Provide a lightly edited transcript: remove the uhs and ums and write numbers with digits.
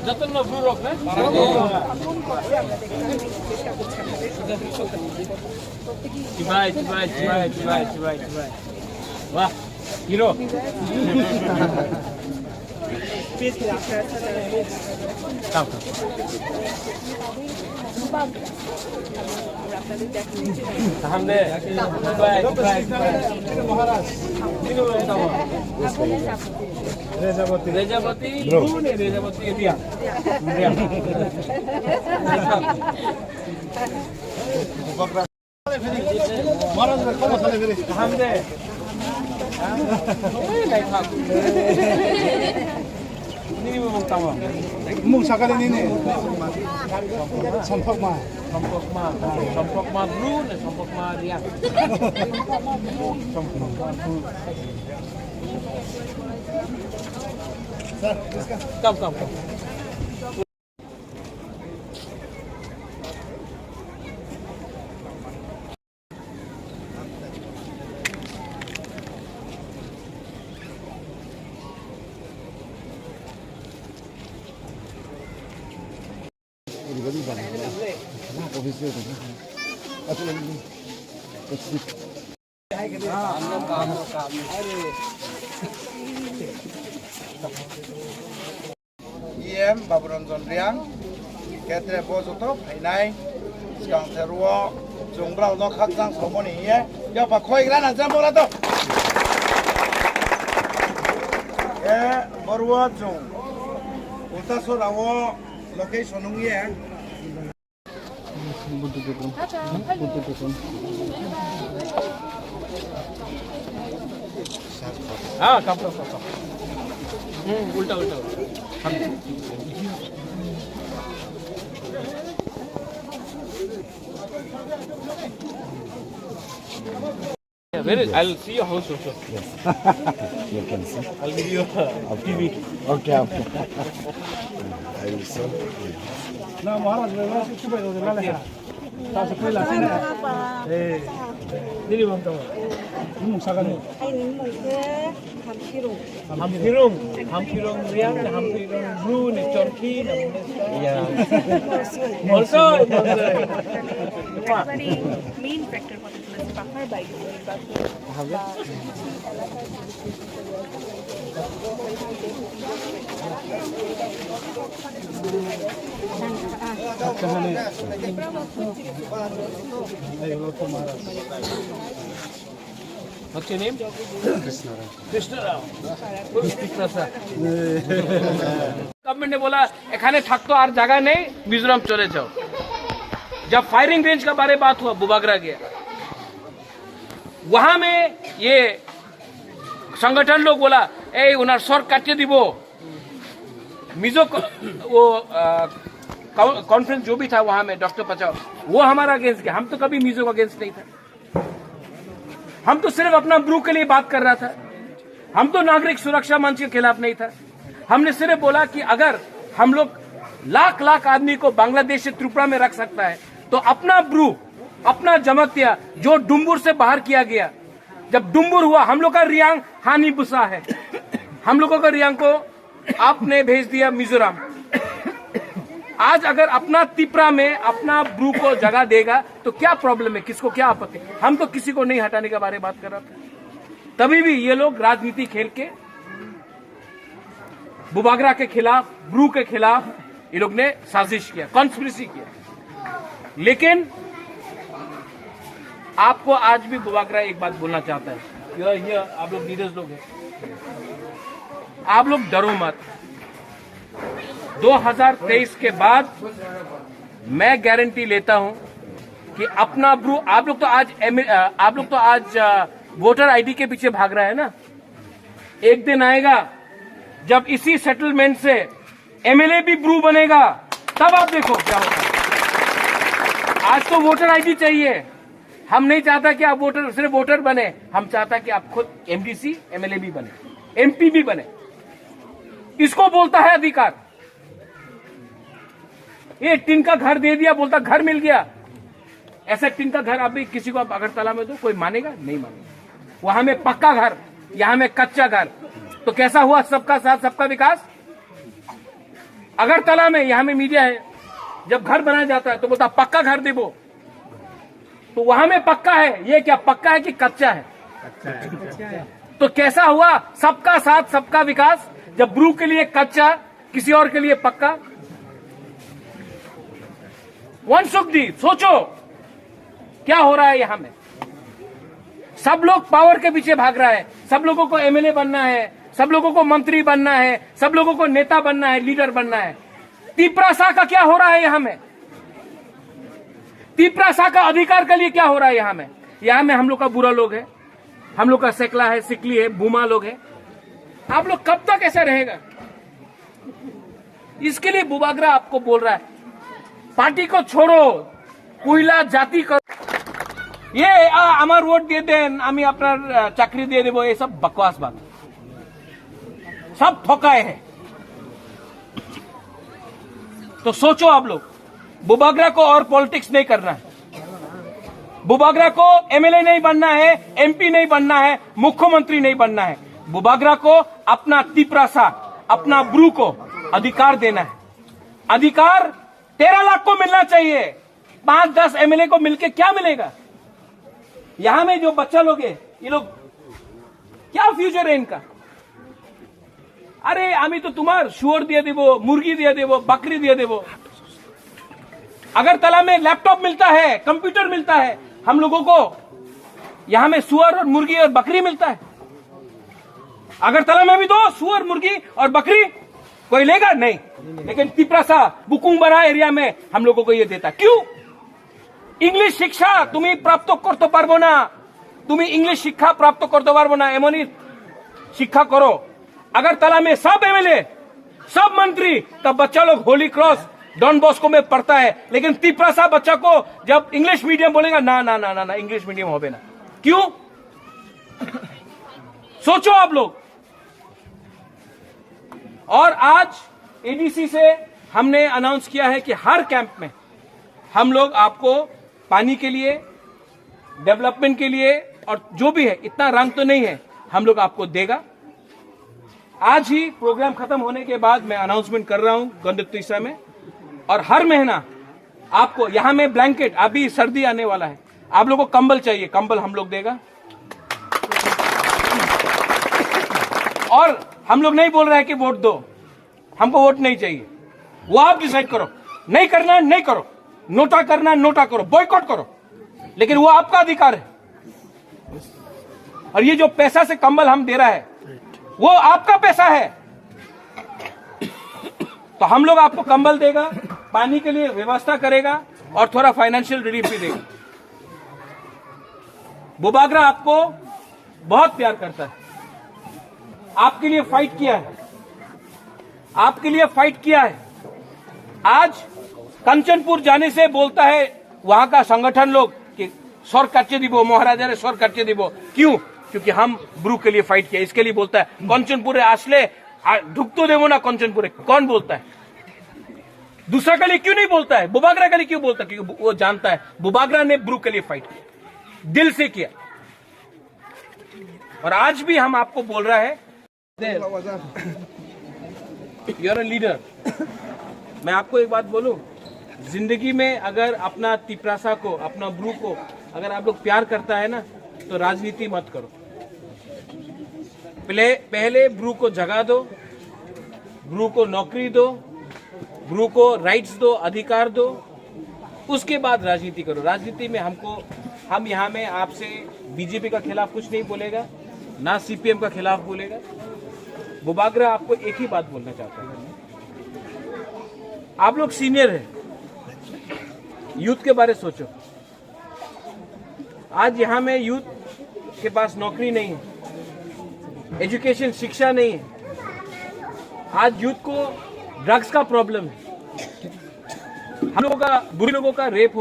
যত না Bru rock না চিবাই চিবাই চিবাই চিবাই চিবাই চিবাই বাহ হিরো সামনে মহারাজ রেজাবতী রেজাবতী রেজাবতী এরিয়া মহারাজ কম সালে ফিরে সামনে Ini memang tawa. Mung sakali ini. Sompok ma bro, sompok ma dia. Come. EM Baburanjon Riang, Ketre Bozoto, Hainai, Skang Teruo, Jungbrau no Kakang Somoni, ya Pak Koi Gran Jambolato. Borwa Jung, Utaso Rawo, location Nungie. हाँ कम उल्टा उल्टा I'll see your house also. Yes. You can see. I'll give you a TV. Okay. I will see. Na Maharaj, मैं सुबह दो दिन लाले हैं. तासे कोई लाते हैं. दिल्ली बंद हो. सागने. Hamkirung Riang, Hamkirung Blue, Chorki, yeah. Also, very main factor for this is buffer by What's your name? Krishna Rao. Government ने बोला एखाने থাকতো আর জায়গা নেই মিজোরাম চলে যাও जब फायरिंग रेंज का बारे बात हुआ बुबागरा गया वहां में ये संगठन लोग बोला ए उनार सर काटिए दिबो मिजो वो कॉन्फ्रेंस जो भी था वहां में डॉक्टर पचाओ वो हमारा अगेंस्ट गया हम तो कभी मिजो का अगेंस्ट नहीं था हम तो सिर्फ अपना ब्रू के लिए बात कर रहा था हम तो नागरिक सुरक्षा मंच के खिलाफ नहीं था हमने सिर्फ बोला कि अगर हम लोग लाख लाख आदमी को बांग्लादेश से त्रिपुरा में रख सकता है तो अपना ब्रू अपना जमतिया जो डुम्बुर से बाहर किया गया जब डुम्बुर हुआ हम लोग का रियांग हानि बुसा है हम लोगों का रियांग को आपने भेज दिया मिजोरम आज अगर अपना त्रिपुरा में अपना ब्रू को जगह देगा तो क्या प्रॉब्लम है किसको क्या आपत्ति हम तो किसी को नहीं हटाने के बारे में बात कर रहा था तभी भी ये लोग राजनीति खेल के बुबागरा के खिलाफ ब्रू के खिलाफ ये लोग ने साजिश किया कॉन्स्पिरेसी किया लेकिन आपको आज भी बुबागरा एक बात बोलना चाहता है ये आप लोग लीडर्स लोग हैं आप लोग डरो मत 2023 के बाद मैं गारंटी लेता हूं कि अपना ब्रू आप लोग तो आज वोटर आईडी के पीछे भाग रहा है ना एक दिन आएगा जब इसी सेटलमेंट से एमएलए भी ब्रू बनेगा तब आप देखो क्या होगा आज तो वोटर आईडी चाहिए हम नहीं चाहता कि आप सिर्फ वोटर बने हम चाहता कि आप खुद एमडीसी एमएलए भी बने एमपी भी बने इसको बोलता है अधिकार ये टिन का घर दे दिया बोलता घर मिल गया ऐसा टिन का घर आप भी किसी को आप अगरतला में दो कोई मानेगा नहीं मानेगा वहां में पक्का घर यहां में कच्चा घर तो कैसा हुआ सबका साथ सबका विकास अगरतला में, यहाँ में मीडिया है, जब घर बनाया जाता है तो बोलता पक्का घर दे वो, तो वहां में पक्का है, ये क्या पक्का है कि कच्चा है? तो कैसा हुआ सबका साथ सबका विकास, जब ब्रू के लिए कच्चा, किसी और के लिए पक्का। वंशुकजी, सोचो क्या हो रहा है यहां में। सब लोग पावर के पीछे भाग रहा है, सब लोगों को एमएलए बनना है, सब लोगों को मंत्री बनना है, सब लोगों को नेता बनना है, लीडर बनना है। तिपरासा का क्या हो रहा है यहां में? तिपरासा का अधिकार के लिए क्या हो रहा है यहां में? यहां में हम लोग का बुरा लोग है, हम लोग का सेकला है, सिकली है, बूमा लोग है। आप लोग कब तक ऐसा रहेगा? इसके लिए बुबागरा आपको बोल रहा है पार्टी को छोड़ो, कुइला जाति करो। ये আমার वोट দিয়ে দেন আমি আপনার চাকরি দিয়ে দেবো, ये सब बकवास बात, सब ठोकाए है। तो सोचो आप लोग, बुबागरा को और पॉलिटिक्स नहीं करना है, बुबागरा को एमएलए नहीं बनना है, एमपी नहीं बनना है, मुख्यमंत्री नहीं बनना है। बुबागरा को अपना तिपरासा, अपना ब्रू को अधिकार देना है। अधिकार 13 लाख को मिलना चाहिए, 5-10 एमएलए को मिलके क्या मिलेगा? यहां में जो बच्चा लोग है, ये लोग क्या फ्यूचर है इनका? अरे आमी तो तुम्हार शुअर दिए देवो, मुर्गी दिए देवो, बकरी दिए देवो। अगरतला में लैपटॉप मिलता है, कंप्यूटर मिलता है, हम लोगों को यहां में सुअर और मुर्गी और बकरी मिलता है। अगरतला में भी दो सुअर, मुर्गी और बकरी, कोई लेगा नहीं। लेकिन तिपरासा बुकुंबरा एरिया में हम लोगों को ये देता, क्यों? इंग्लिश शिक्षा तुम्हें प्राप्त करते पारबो ना, तुम्हें इंग्लिश शिक्षा प्राप्त करते पारबो ना, एमनी शिक्षा करो। अगरतला में सब एमएलए, सब मंत्री का बच्चा लोग होली क्रॉस, डॉन बॉस्को में पढ़ता है, लेकिन तिपरासा बच्चा को जब इंग्लिश मीडियम बोलेगा, ना ना ना ना ना इंग्लिश मीडियम हो ना, क्यों? सोचो आप लोग। और आज एडीसी से हमने अनाउंस किया है कि हर कैंप में हम लोग आपको पानी के लिए, डेवलपमेंट के लिए और जो भी है, इतना रंग तो नहीं है, हम लोग आपको देगा। आज ही प्रोग्राम खत्म होने के बाद मैं अनाउंसमेंट कर रहा हूं गणतंत्र तीसरा में, और हर महीना आपको यहां में ब्लैंकेट, अभी सर्दी आने वाला है, आप लोगों को कंबल चाहिए, कंबल हम लोग देगा। और हम लोग नहीं बोल रहे हैं कि वोट दो, हमको वोट नहीं चाहिए, वो आप डिसाइड करो, नहीं करना है नहीं करो, नोटा करना है नोटा करो, बॉयकॉट करो, लेकिन वो आपका अधिकार है। और ये जो पैसा से कंबल हम दे रहा है वो आपका पैसा है, तो हम लोग आपको कंबल देगा, पानी के लिए व्यवस्था करेगा और थोड़ा फाइनेंशियल रिलीफ भी देगा। बुबागरा आपको बहुत प्यार करता है, आपके लिए फाइट किया है, आपके लिए फाइट किया है। आज कंचनपुर जाने से बोलता है वहां का संगठन लोग कि सर काटे दिबो, महाराजा ने सर काटे दिबो, क्यों? क्योंकि हम ब्रू के लिए फाइट किया, इसके लिए बोलता है। कंचनपुरे आसले ढुकतो देवो ना, कंचनपुरे कौन बोलता है? दूसरा के लिए क्यों नहीं बोलता है? बुबागरा के लिए क्यों बोलता है? क्योंकि वो जानता है बुबागरा ने ब्रू के लिए फाइट किया, दिल से किया। और आज भी हम आपको बोल रहा है, यू आर अ लीडर। मैं आपको एक बात बोलूं, जिंदगी में अगर अपना तिपरासा को, अपना ब्रू को अगर आप लोग प्यार करता है ना, तो राजनीति मत करो। पहले ब्रू को जगह दो, ब्रू को नौकरी दो, ब्रू को राइट्स दो, अधिकार दो, उसके बाद राजनीति करो। राजनीति में हम यहाँ में आपसे बीजेपी का खिलाफ कुछ नहीं बोलेगा, ना सीपीएम का खिलाफ बोलेगा। बुबागरा आपको एक ही बात बोलना चाहता है, आप लोग सीनियर हैं, यूथ के बारे सोचो। आज यहाँ में यूथ के पास नौकरी नहीं है, एजुकेशन शिक्षा नहीं है। आज यूथ को ड्रग्स का प्रॉब्लम है, हम लोगों का, बुरे लोगों का रेप